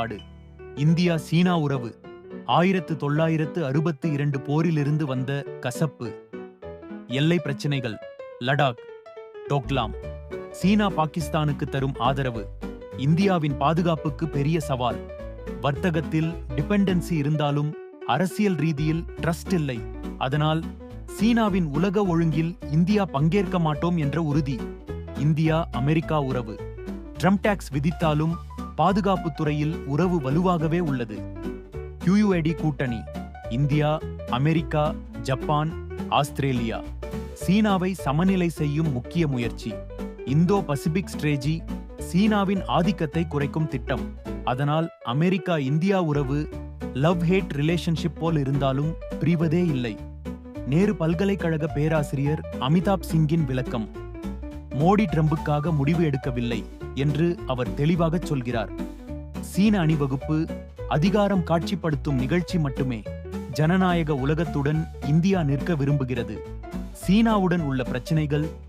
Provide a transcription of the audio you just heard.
நாடு. இந்தியா சீனா உறவு 1962 போரிலிருந்து வந்த கசப்பு. எல்லை பிரச்சினைகள். லடாக், டோக்லாம். சீனா பாகிஸ்தானுக்கு தரும் ஆதரவு. இந்தியாவின் பாதுகாப்புக்கு பெரிய சவால். வர்த்தகத்தில் டிபெண்டன்சி இருந்தாலும் அரசியல் ரீதியில் ட்ரஸ்ட் இல்லை. அதனால் சீனாவின் உலக ஒழுங்கில் இந்தியா பங்கேற்க மாட்டோம் என்ற உறுதி. இந்தியா அமெரிக்கா உறவு. ட்ரம்ப் டாக்ஸ் விதித்தாலும் பாதுகாப்புத் துறையில் உறவு வலுவாகவே உள்ளது. QUAD கூட்டணி. India, America, Japan, Australia. சீனாவை சமநிலை செய்யும் முக்கிய முயற்சி. இந்தோ பசிபிக் ஸ்ட்ரேஜி சீனாவின் ஆதிக்கத்தை குறைக்கும் திட்டம். அதனால் அமெரிக்கா இந்தியா உறவு லவ் ஹேட் ரிலேஷன்ஷிப் போல் இருந்தாலும் பிரிவதே இல்லை. நேரு பல்கலைக்கழக பேராசிரியர் அமிதாப் சிங்கின் விளக்கம். மோடி ட்ரம்புக்காக முடிவு எடுக்கவில்லை என்று அவர் தெளிவாகச் சொல்கிறார். சீன அணிவகுப்பு அதிகாரம் காட்சிப்படுத்தும் நிகழ்ச்சி மட்டுமே. ஜனநாயக உலகத்துடன் இந்தியா நிற்க விரும்புகிறது. சீனாவுடன் உள்ள பிரச்சினைகள்